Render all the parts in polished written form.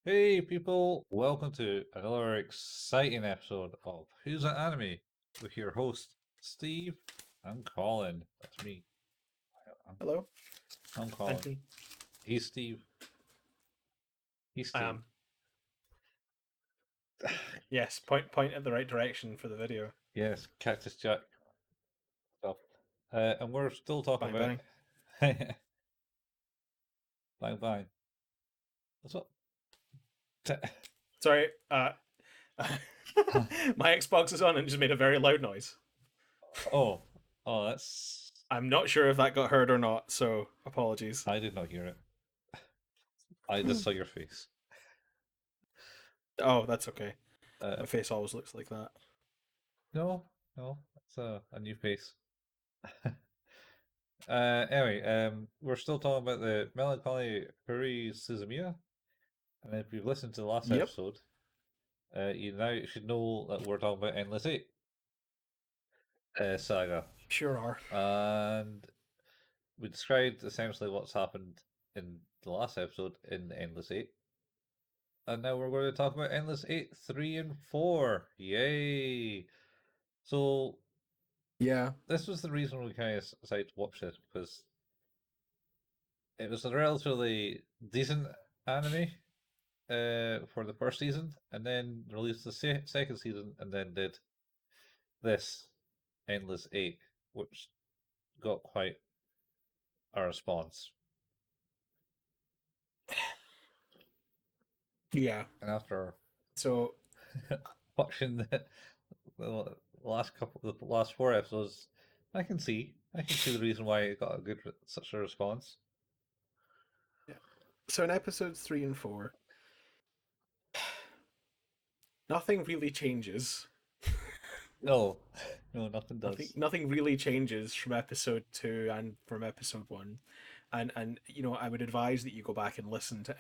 Hey people, welcome to another exciting episode of Who's That Anime with your host Steve and Colin. That's me. I'm, Hello, I'm Colin. Anthony. He's Steve. He's Steve. Um, yes, point at the right direction for the video. Yes, Cactus Jack stuff. And we're still talking Bang about bang. Bang Bang. What's up? Sorry, my Xbox is on and just made a very loud noise. Oh, oh, that's. I'm not sure if that got heard or not, so apologies. I did not hear it. I just saw your face. Oh, that's okay. Uh, My face always looks like that. no, no, it's a new face. Anyway, we're still talking about the Melancholy Haruhi Suzumiya, and if you've listened to the last Yep, episode, you now should know that we're talking about Endless Eight saga, sure are. and we described essentially what's happened in the last episode in Endless Eight, and now we're going to talk about Endless Eight 3 and 4. Yay! So Yeah, this was the reason we kind of decided to watch this because it was a relatively decent anime for the first season, and then released the second season, and then did this Endless Eight, which got quite a response. yeah. And after So watching the the last four episodes, I can see the reason why it got a such a response. yeah. So in episodes 3 and 4, nothing really changes. No, no, nothing Nothing, does. nothing really changes from episode 2 and from episode 1, and I would advise that you go back and listen to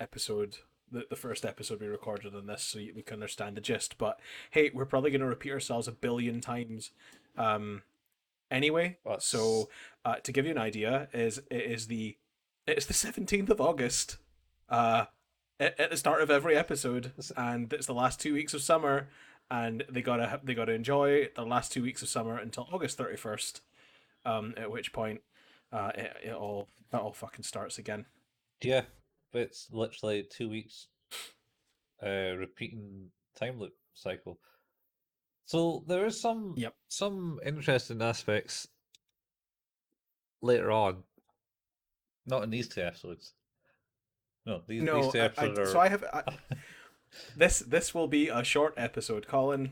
the first episode we recorded on this so we can understand the gist. But hey, we're probably going to repeat ourselves a billion times, anyway. That's So to give you an idea, it's the 17th of August, uh, at the start of every episode, and it's the last 2 weeks of summer, and they gotta enjoy the last 2 weeks of summer until August 31st. At which point, it all fucking starts again. yeah, it's literally 2 weeks repeating time loop cycle. So there is Yep. some interesting aspects later on, not in these two episodes. No, these No, two I episodes so are. I have this will be a short episode, Colin.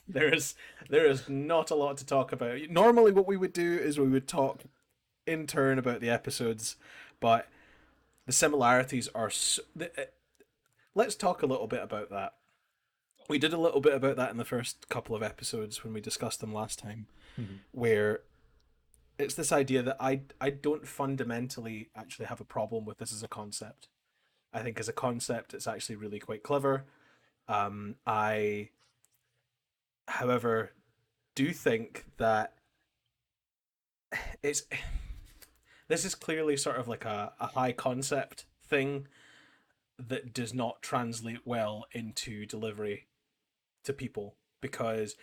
there is not a lot to talk about. Normally, what we would do is we would talk in turn about the episodes, but the similarities are. Let's talk a little bit about that. We did a little bit about that in the first couple of episodes when we discussed them last time, where it's this idea that I don't fundamentally actually have a problem with this as a concept. I think as a concept, it's actually really quite clever. I, however, do think that it's this is clearly sort of like a high concept thing that does not translate well into delivery to people because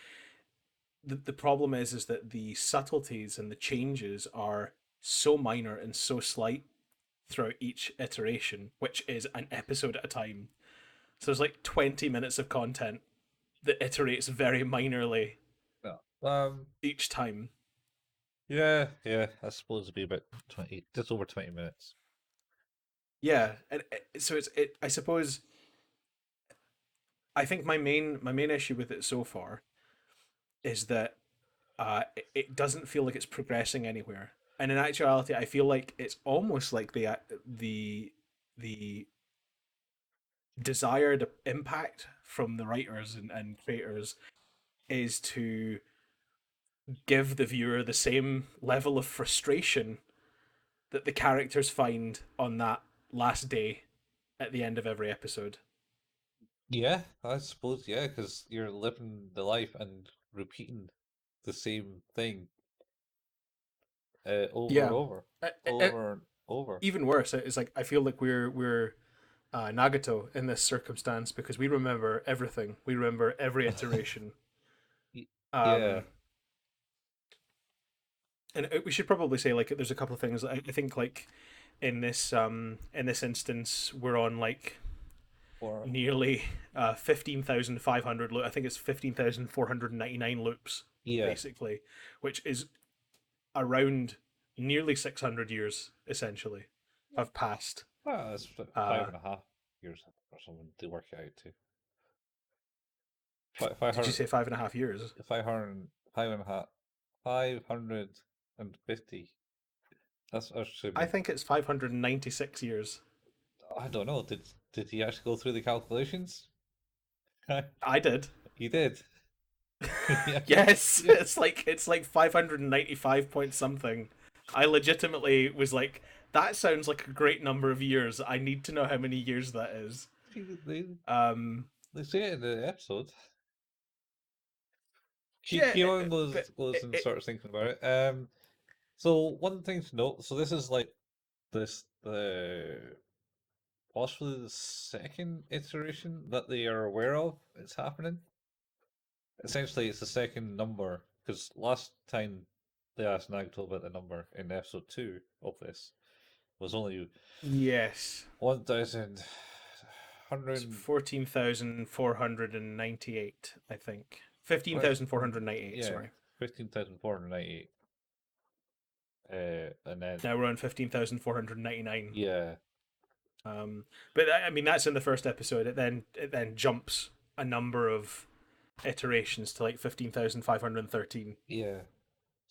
the problem is that the subtleties and the changes are so minor and so slight throughout each iteration, which is an episode at a time. So there's like 20 minutes of content that iterates very minorly Yeah. each time. Yeah, yeah. I suppose it'd be about 20, just over 20 minutes. Yeah, and so I suppose I think my main issue with it so far is that it doesn't feel like it's progressing anywhere. And in actuality, I feel like it's almost like the desired impact from the writers and creators is to give the viewer the same level of frustration that the characters find on that last day at the end of every episode. Yeah, I suppose, yeah, because you're living the life and repeating the same thing over and Yeah. over, Uh, uh, over and over. Even worse, it's like I feel like we're Nagato in this circumstance because we remember everything. We remember every iteration. Y- yeah. Um, and we should probably say like there's a couple of things. I think like in this instance we're on like Or nearly 15,500. I think it's 15,499 loops yeah. basically, which is around nearly 600 years essentially have passed. Well, that's Uh, 5.5 years or something to work it out to. Five did you hundred, say 5.5 years? 500, 5.5, 550. That's actually I been. think it's 596 years. I don't know. Did he actually go through the calculations? I did. He did. Yeah. Yes, Yeah. it's like 595 point something. I legitimately was like, that sounds like a great number of years. I need to know how many years that is. They, Um, they say it in the episode. yeah, Kieran but was in sort of thinking about it. So one thing to note. So this is like the possibly the second iteration that they are aware of it's happening. Essentially, it's the second number because last time they asked Nagito about the number in episode 2 of this was only yes, 1,100. 14,498. I think Right, 15,498. yeah, Sorry. 15,498. And then Now we're on 15,499. yeah, But I mean that's in the first episode. It then jumps a number of iterations to like 15,513. yeah.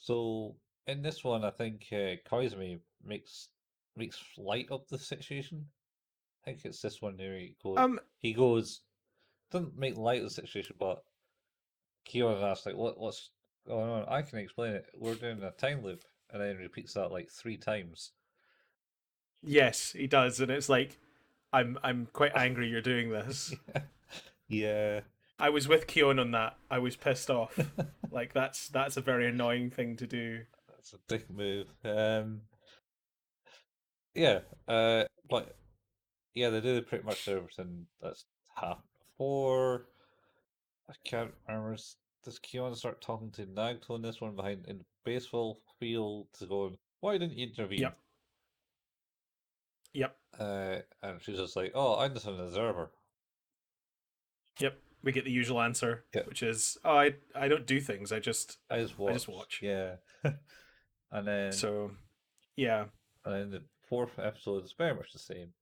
So in this one, I think Koizumi makes light of the situation. I think it's this one where Um, he goes doesn't make light of the situation, but Kieran asks like what's going on? I can explain it. We're doing a time loop, and then repeats that like 3 times. yes, he does, and it's like I'm quite angry you're doing this. Yeah. I was with Keon on that. I was pissed off. Like that's a very annoying thing to do. That's a dick move. Yeah, but yeah, they do pretty much everything that's happened before. I can't remember. Does Keon start talking to Nagito in this one behind in the baseball field to going, why didn't you intervene? Yep. Yep. And she's just like, oh, I'm just an observer. Yep. We get the usual answer, Yeah, which is, oh, I don't do things. I just I just watched. watch. Yeah. and then So yeah. and then the fourth episode is very much the same.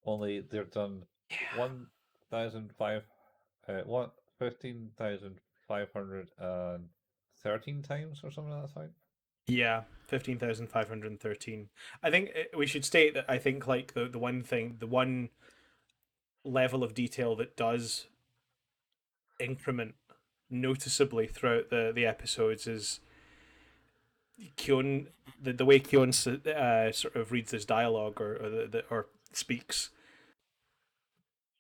Only they're done Yeah. 1,005 one 15,513 times or something like that. Yeah, 15,513. I think we should state that I think like the one thing, the one level of detail that does increment noticeably throughout the episodes is Kyon, the way Kyon sort of reads this dialogue or speaks.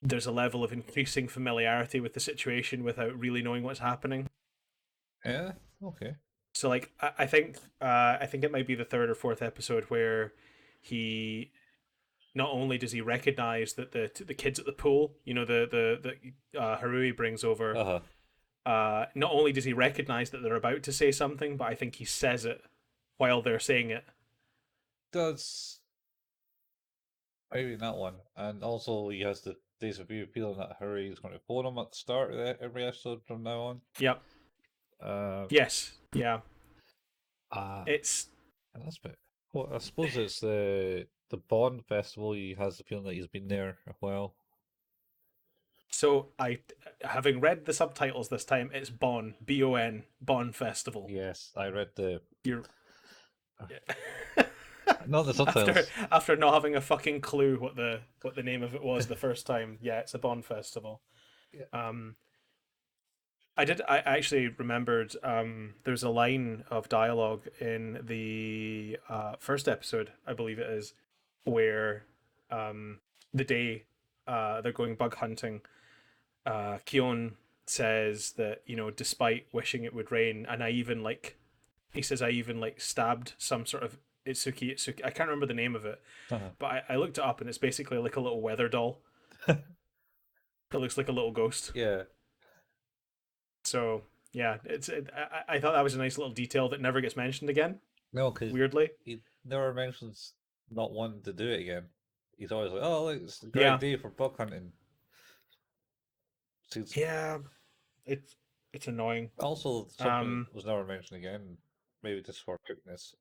There's a level of increasing familiarity with the situation without really knowing what's happening. Yeah, okay. So like I think it might be the third or fourth episode where he not only does he recognize that the kids at the pool, you know, the Harui brings over, Uh-huh. not only does he recognize that they're about to say something, but I think he says it while they're saying it. Does maybe that one. And also he has the days of view feeling that Harry is going to phone him at the start of every episode from now on. Yep. Uh, Yes. Yeah. uh It's and that's bit. Well, I suppose it's the Bond festival. He has the feeling that he's been there a while. so I having read the subtitles this time, it's Bon Bon Festival. Yes, I read the You're not the subtitles. after not having a fucking clue what the name of it was the first time. Yeah, it's a Bond Festival. Yeah. I actually remembered there's a line of dialogue in the first episode, I believe it is, where the day they're going bug hunting, Keon says that, you know, despite wishing it would rain, and I even like, he says I even like stabbed some sort of Itsuki. I can't remember the name of it, Uh-huh. but I looked it up, and it's basically like a little weather doll that looks like a little ghost. Yeah. So yeah, I thought that was a nice little detail that never gets mentioned again. No, because Weirdly, he never mentions not wanting to do it again. He's always like, "Oh, look, it's a great yeah, day for bug hunting." Seems yeah, it's it's annoying. also something Um, that was never mentioned again. Maybe just for quickness.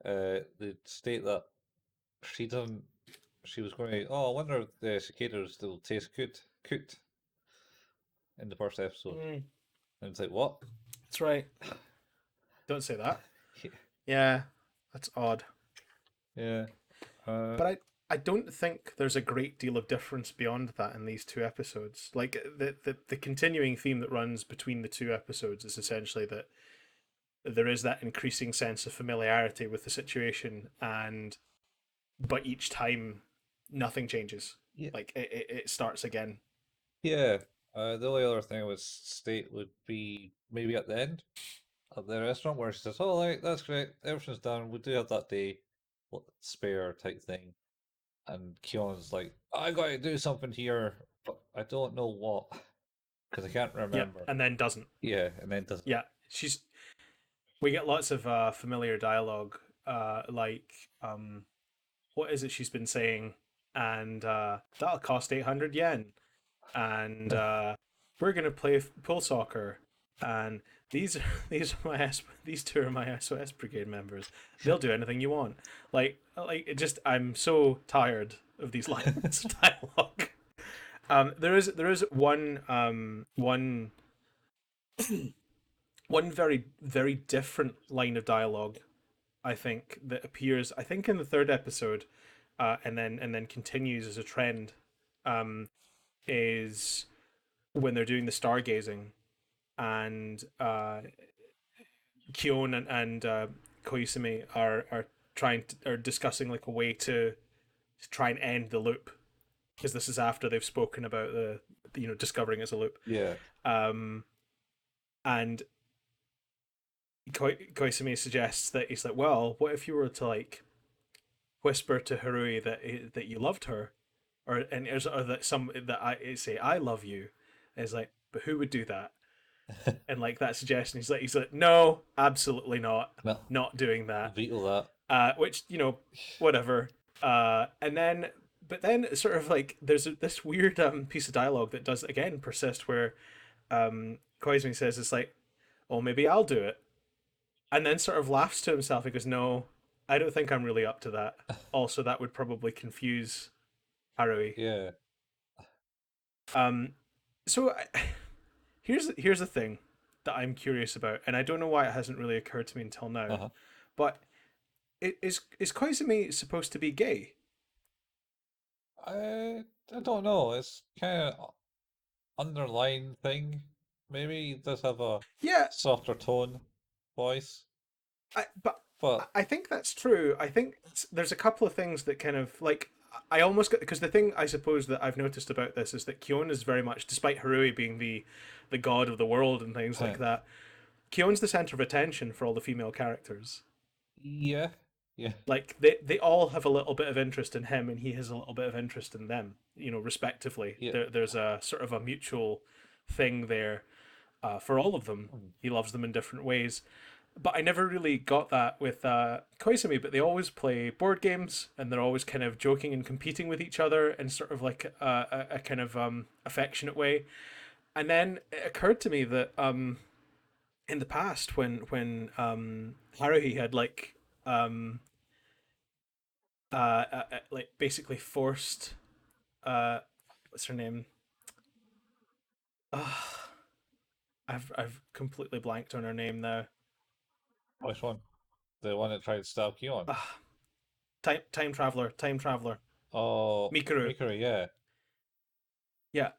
They state that she doesn't. She was going to. Oh, I wonder if the cicadas will taste good cooked in the first episode. mm, And it's like, what? that's right. Don't say that. Yeah, that's odd. Yeah. Uh, But I don't think there's a great deal of difference beyond that in these two episodes. Like the continuing theme that runs between the two episodes is essentially that there is that increasing sense of familiarity with the situation, and but each time nothing changes. yeah. Like it starts again. Yeah. The only other thing I would state would be maybe at the end of the restaurant where she says, "Oh, like that's great, everything's done. We do have that day, spare type thing." And Kion's like, "I got to do something here, but I don't know what because I can't Yeah, remember." and then doesn't. Yeah, and then does. Yeah, she's. We get lots of familiar dialogue, like what is it she's been saying, and that'll cost 800 yen, and we're gonna play pool soccer, and these these two are my SOS brigade members. They'll do anything you want. Like it just I'm so tired of these lines of dialogue. There is one very different line of dialogue I think that appears I think in the third episode, and then continues as a trend. Um, is when they're doing the stargazing, and Kyon and Koizumi are are discussing like a way to try and end the loop, because this is after they've spoken about the discovering as a loop. Yeah, Um, and Koizumi suggests that he's like, well, what if you were to like whisper to Harui that you loved her, or that I say I love you. And it's like, but who would do that? And like that suggestion, he's like, no, absolutely not, no, not doing that. veto that. Which whatever. And then, but then, sort of like, there's this weird piece of dialogue that does again persist, where Koizumi says it's like, oh, maybe I'll do it, and then sort of laughs to himself. He goes, no, I don't think I'm really up to that. Also, that would probably confuse Haruhi. Yeah, Um, so here's the thing that I'm curious about, and I don't know why it hasn't really occurred to me until now. uh-huh. But is Koizumi supposed to be gay? I don't know. It's kind of underlying thing. Maybe he does have a Yeah, softer tone voice, but but I think that's true. I think there's a couple of things that kind of like I almost get, because the thing I suppose that I've noticed about this is that Kyon is very much, despite Harui being the god of the world and things like that, Kyon's the center of attention for all the female characters. yeah, yeah, Like they all have a little bit of interest in him, and he has a little bit of interest in them, respectively. yeah. There's a sort of a mutual thing there, for all of them. Mm. He loves them in different ways. But I never really got that with Koizumi, but they always play board games, and they're always kind of joking and competing with each other in sort of like a kind of affectionate way. And then it occurred to me that in the past, when Haruhi had um, like basically forced what's her name? Uh, I've completely blanked on her name now. Which one? The one that tried to stab Keon? Uh, time traveler. Oh, Mikuru. Mikuru, yeah. Yeah.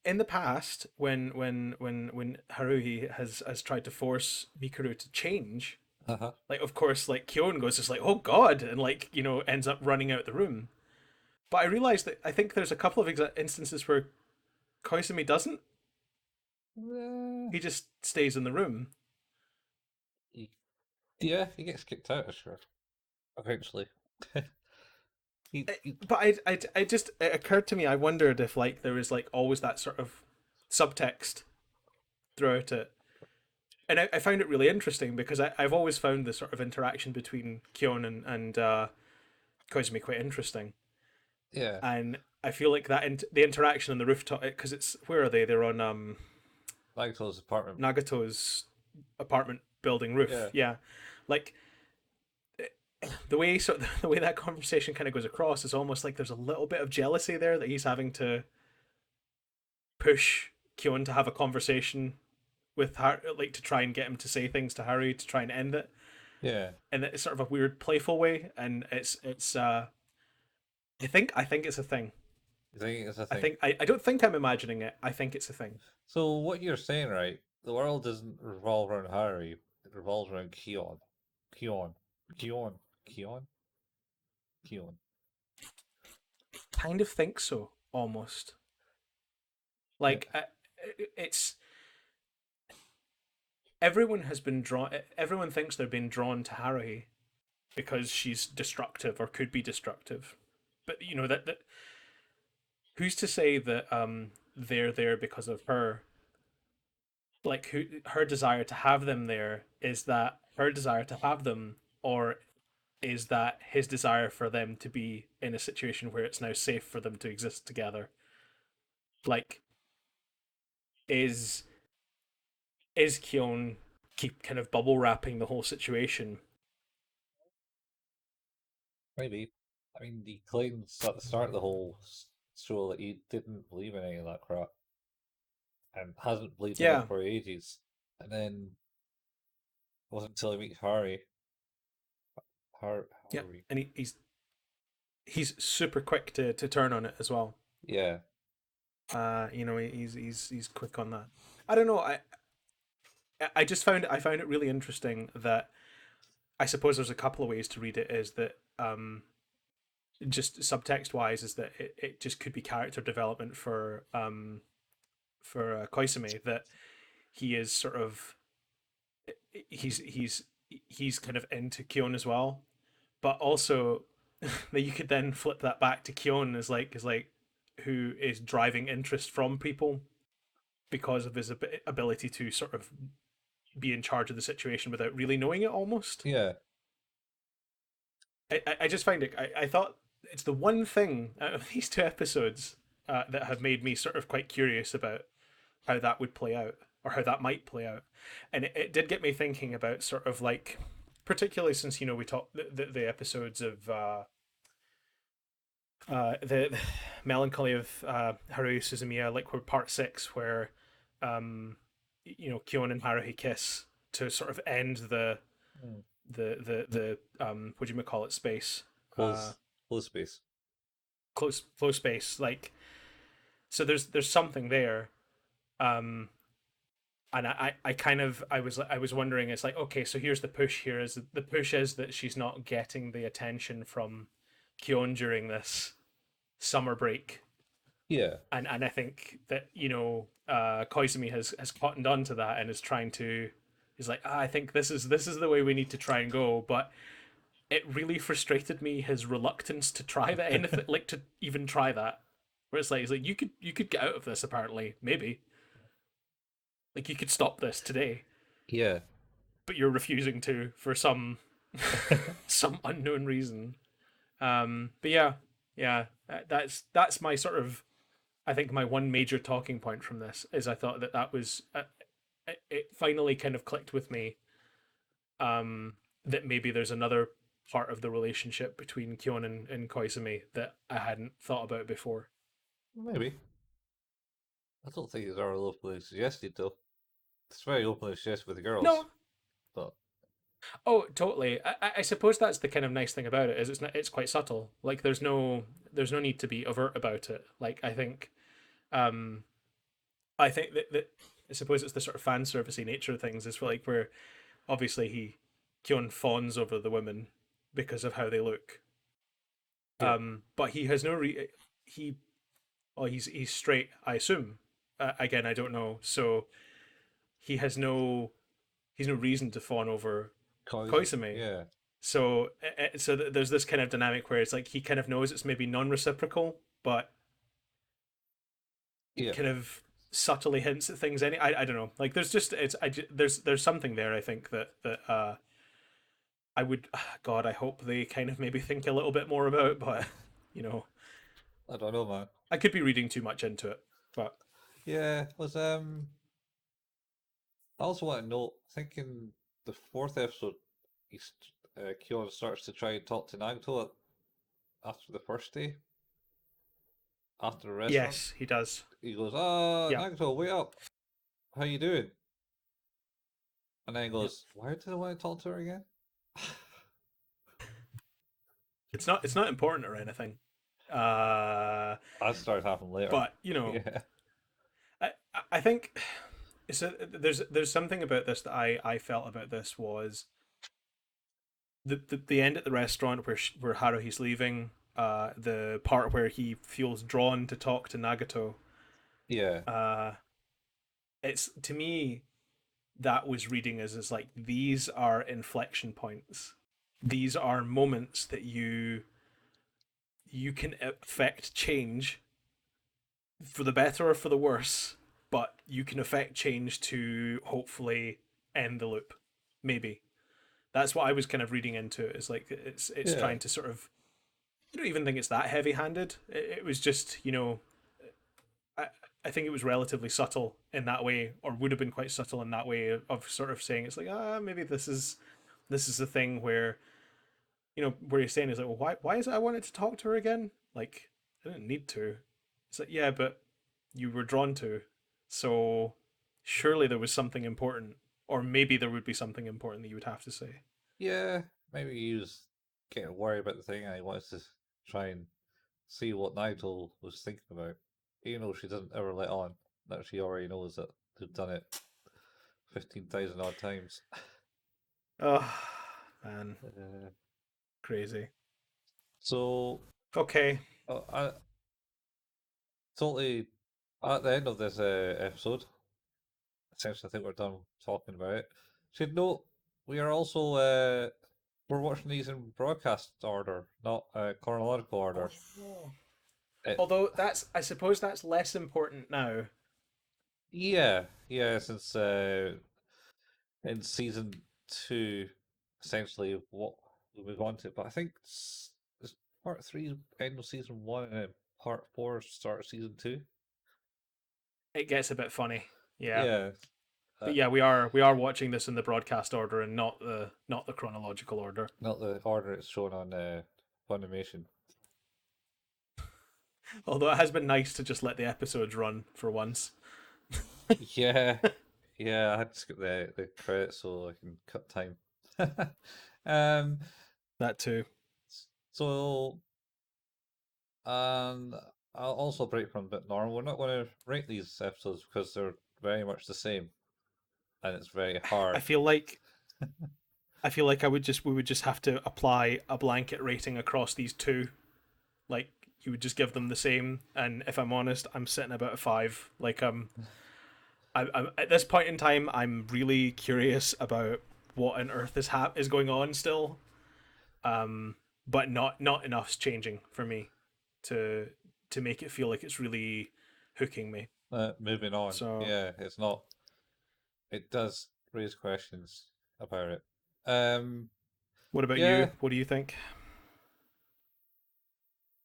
In the past, when Haruhi has tried to force Mikuru to change, Uh-huh. like of course like Kyon goes just like, oh god, and like ends up running out the room. But I realized that I think there's a couple of instances where Koizumi doesn't. Uh, He just stays in the room. Yeah, he gets kicked out, sure. Eventually. he But I just it occurred to me. I wondered if like there was like always that sort of subtext throughout it, and I found it really interesting because I've always found the sort of interaction between Kyon and Koizumi quite interesting, yeah, and I feel like the interaction on the rooftop because it's where are they? They're on Nagato's apartment. Nagato's apartment building roof. Yeah, Yeah, like the way the way that conversation kind of goes across is almost like there's a little bit of jealousy there that he's having to push Kyon to have a conversation with Har like to try and get him to say things to Harry to try and end it, yeah. and it's sort of a weird, playful way. And I think it's a thing. You think it's a I thing? think I don't think I'm imagining it. I think it's a thing. So what you're saying, right? The world doesn't revolve around Harry. It revolves around Keon. Keon. Keon. Keon. Keon. Kind of think so, almost. Yeah. Like it's everyone has been drawn. Everyone thinks they're being drawn to Haruhi because she's destructive or could be destructive. But you know that who's to say that they're there because of her? Like her desire to have them there, is that her desire to have them, or is that his desire for them to be in a situation where it's now safe for them to exist together? Like is is Kyon keep kind of bubble wrapping the whole situation? Maybe. I mean, he claims at the start of the whole show that he didn't believe in any of that crap and hasn't believed in it Yeah, for ages. And then it wasn't until he meets Harry. yeah, Harry. and he's super quick to turn on it as well. Yeah. He's quick on that. I don't know. I found it really interesting that I suppose there's a couple of ways to read it. Is that just subtext wise is that it just could be character development for Koisumi, that he is sort of he's he's he's kind of into Kyon as well, but also that you could then flip that back to Kyon as like who is driving interest from people because of his ability to sort of be in charge of the situation without really knowing it almost. Yeah. I just find it. I thought it's the one thing out of these two episodes that have made me sort of quite curious about how that would play out or how that might play out, and it did get me thinking about sort of like, particularly since we talked the episodes of the Melancholy of Haruhi Suzumiya, like we're part 6, where Kyon and Haruhi kiss to sort of end Mm. the what do you call it, space, Close, close space. close space, like, so there's something there, um and I kind of I was wondering, it's like, okay, so here's the push. Here is the push is that she's not getting the attention from Kyon during this summer break, Yeah. and I think that Koizumi has cottoned on to that and is trying to, he's like, I think this is the way we need to try and go. But it really frustrated me, his reluctance to try that, anything like to even try that, where it's like, he's like, you could get out of this, apparently, maybe, like you could stop this today, Yeah. but you're refusing to for some unknown reason. But yeah, yeah, that's my sort of, I think my one major talking point from this is I thought that was it finally kind of clicked with me, that maybe there's another part of the relationship between Kyon and Koizumi that I hadn't thought about before. Maybe. I don't think it's ever openly suggested, though. It's very openly suggested with the girls. No, But oh, totally. I suppose that's the kind of nice thing about it, is it's quite subtle. Like there's no need to be overt about it. Like um I think that I suppose it's the sort of fan servicey nature of things, is like where obviously Kyon fawns over the women because of how they look. yeah. But he has no he well, he's straight, I assume. Again, I don't know. So he has no reason to fawn over Koizumi. Yeah, So there's this kind of dynamic where it's like he kind of knows it's maybe non-reciprocal, but yeah. kind of subtly hints at things. I don't know. Like there's just there's something there. I think that I would God I hope they kind of maybe think a little bit more about, but you know I don't know, man. I could be reading too much into it. But Yeah, was I also want to note, I think in the fourth episode, Kyon starts to try and talk to Nagito after the first day, after the restaurant. yes, he does. He goes, "Ah, Yeah, Nagito, wait up! How you doing?" And then he yeah. goes, "Why did I want to talk to her again?" It's not important or anything. Uh, That started happening later. but Yeah, I I think so. There's something about this that I felt about this was the end at the restaurant where Haruhi's leaving. The part where he feels drawn to talk to Nagato. yeah, Uh, it's to me that was reading as like these are inflection points. These are moments that you can affect change for the better or for the worse, but you can affect change to hopefully end the loop. Maybe that's what I was kind of reading into it. Is like it's yeah, trying to sort of. I don't even think it's that heavy-handed. It was just I I think it was relatively subtle in that way, or would have been quite subtle in that way of sort of saying it's like maybe this is a thing where where you're saying is like, well, why is it I wanted to talk to her again? Like I didn't need to. It's like, yeah, but you were drawn to, so surely there was something important, or maybe there would be something important that you would have to say. yeah. Maybe he was getting worried about the thing and he wants to try and see what Nigel was thinking about. Even though she doesn't ever let on that she already knows that they've done it 15,000 odd times. Oh man, Uh, crazy. so, Okay, I totally, at the end of this episode, essentially I think we're done talking about it. Should note, we are also, we're watching these in broadcast order, not chronological order. oh. It, Although I suppose that's less important now. yeah, yeah, since in season two, essentially what we move on to. But I think it's part three end of season one and then part four start of season two. It gets a bit funny. Yeah. Yeah, uh, But yeah, we are watching this in the broadcast order and not the chronological order. not the order it's shown on Funimation. Although it has been nice to just let the episodes run for once. Yeah, yeah, I had to skip the credits so I can cut time. um, That too. so and I'll also break from a bit normal. We're not going to rate these episodes because they're very much the same, and it's very I hard. feel like I feel like we would just have to apply a blanket rating across these two. Like you would just give them the same. And if I'm honest, I'm sitting about a 5. Like I'm at this point in time, I'm really curious about what on earth is going on still. But not enough's changing for me to to make it feel like it's really hooking me. Moving on. So, Yeah, it's not. It does raise questions about it. Um, what about you? yeah, What do you think?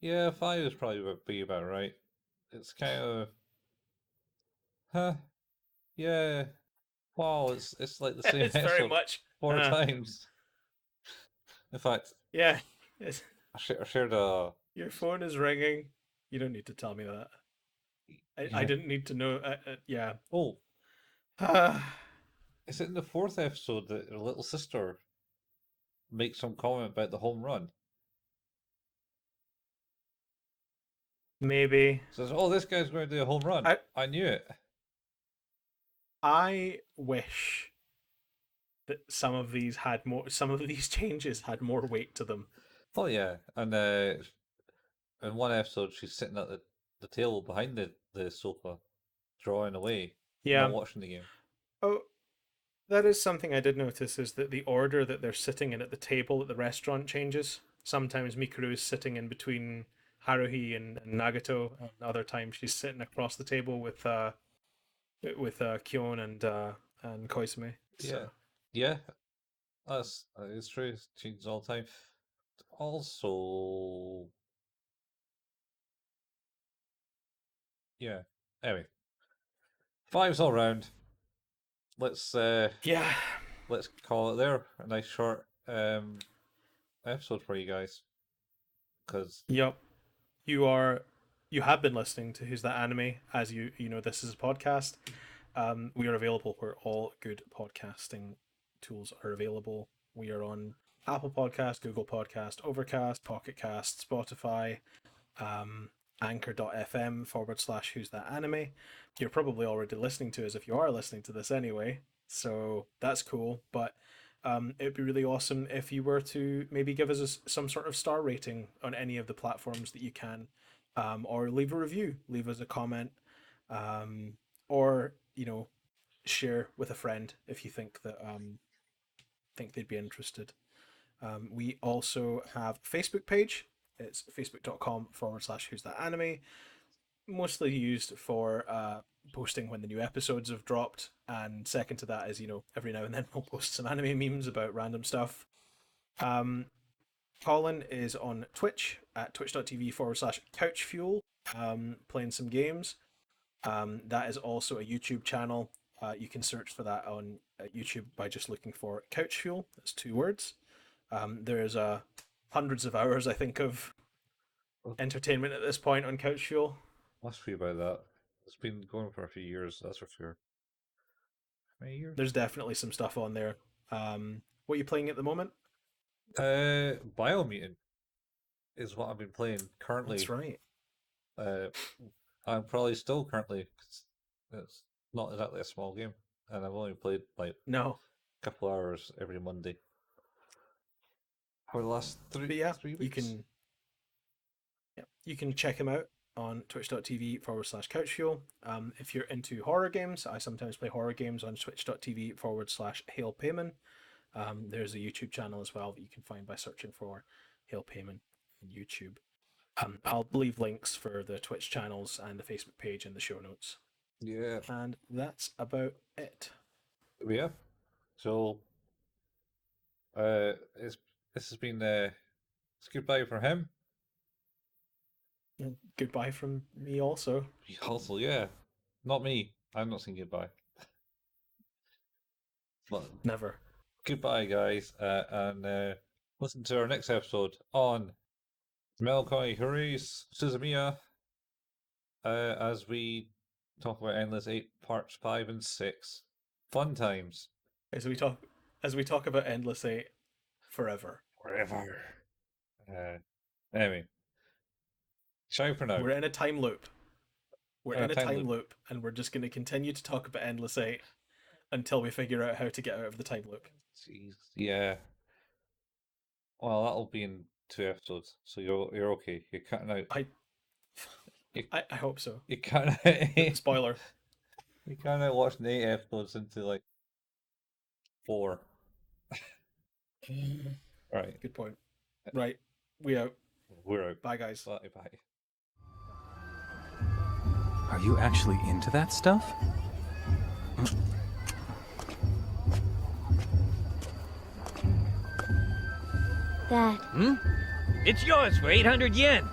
yeah, five is probably be about right. It's kind of, huh? Yeah. Wow, it's like the same It's very episode much. four times. In fact, Yeah. It's, I shared a your phone is ringing. You don't need to tell me that. I yeah. didn't need to know. Yeah. Oh, is it in the fourth episode that her little sister makes some comment about the home run? Maybe. Says, "Oh, this guy's going to do a home run." I I knew it. I wish that some of these changes had more weight to them. Oh yeah, and in one episode, she's sitting at the table behind the sofa, drawing away, not Yeah. watching the game. Oh, That is something I did notice, is that the order that they're sitting in at the table at the restaurant changes. Sometimes Mikuru is sitting in between Haruhi and Nagato, and other times she's sitting across the table with Kyon and Koizumi. Yeah, So yeah, that is true. It changes all the time. Also, yeah. Anyway, fives all round. Let's yeah, let's call it there. A nice short episode for you guys. Because yep. You have been listening to Who's That Anime, as you know this is a podcast. We are available where all good podcasting tools are available. We are on Apple Podcast, Google Podcast, Overcast, Pocket Cast, Spotify, anchor.fm/ Who's That Anime. You're probably already listening to us if you are listening to this anyway, so that's cool. But it'd be really awesome if you were to maybe give us some sort of star rating on any of the platforms that you can, or leave a review, leave us a comment, or share with a friend if you think that think they'd be interested. We also have a Facebook page. It's facebook.com/Who's That Anime. Mostly used for posting when the new episodes have dropped, and second to that is every now and then we'll post some anime memes about random stuff. Colin is on Twitch at twitch.tv/couchfuel, playing some games. That is also a YouTube channel. You can search for that on YouTube by just looking for Couch Fuel. That's 2 words. There's hundreds of hours, I think, of entertainment at this point on Couch Fuel. must be about that. It's been going for a few years, that's for sure. How many years? There's definitely some stuff on there. What are you playing at the moment? Biomutant is what I've been playing currently. That's right. I'm probably still currently. 'Cause it's not exactly a small game, and I've only played like No. a couple hours every Monday for the last But 3 yeah, 3 you weeks. can check him out on twitch.tv/couchfuel. If you're into horror games, I sometimes play horror games on twitch.tv/hailpayman. There's a YouTube channel as well that you can find by searching for Hail Payman on YouTube. I'll leave links for the Twitch channels and the Facebook page in the show notes. Yeah, And that's about it. yeah. So, this has been it's goodbye for him. And goodbye from me also. Also, yeah, not me. I'm not saying goodbye. But Never. goodbye, guys, and listen to our next episode on Melancholy of Haruhi Suzmiya, as we talk about Endless 8 parts 5 and 6. Fun times. As we talk about Endless 8 forever. Forever. Anyway. Ciao for now. We're in a time loop. We're In a in a time time loop. loop, and we're just going to continue to talk about Endless 8 until we figure out how to get out of the time loop. Jeez. Yeah. Well, that'll be in 2 episodes, so you're okay. You're cutting out. I hope so. You can't. Spoiler. You can't watch 8 episodes into like 4. Right. Good point. Right. We out. We're out. Bye, guys. Bye bye. Are you actually into that stuff? That. It's yours for 800 yen.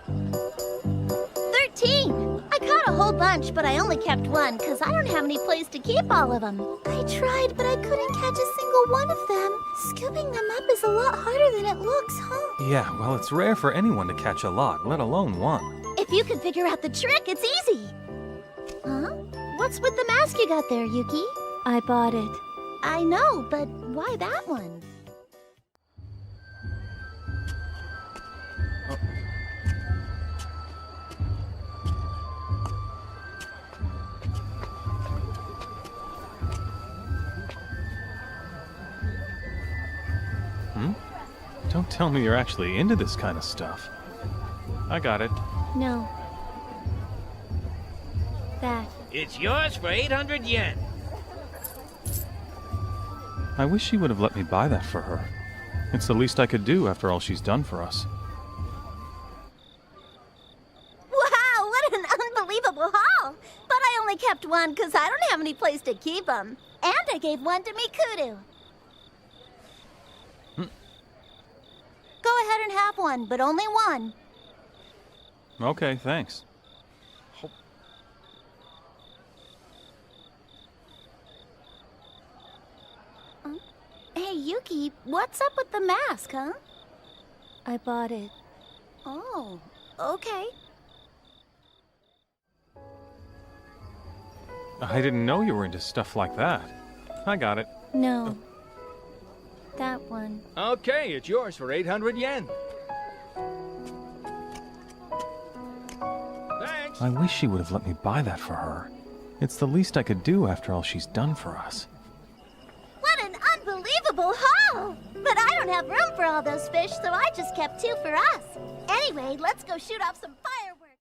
13! I caught a whole bunch, but I only kept one, because I don't have any place to keep all of them. I tried, but I couldn't catch a single one of them. Scooping them up is a lot harder than it looks, huh? Yeah, well, it's rare for anyone to catch a lot, let alone one. If you can figure out the trick, it's easy. Huh? What's with the mask you got there, Yuki? I bought it. I know, but why that one? Don't tell me you're actually into this kind of stuff. I got it. No. That. It's yours for 800 yen. I wish she would have let me buy that for her. It's the least I could do after all she's done for us. Wow, what an unbelievable haul! But I only kept one because I don't have any place to keep them. And I gave one to Mikudu. Go ahead and have one, but only one. Okay, thanks. Hey, Yuki, what's up with the mask, huh? I bought it. Oh, okay. I didn't know you were into stuff like that. I got it. No. That one. Okay, it's yours for 800 yen. Thanks. I wish she would have let me buy that for her. It's the least I could do after all she's done for us. What an unbelievable haul! But I don't have room for all those fish, so I just kept two for us. Anyway, let's go shoot off some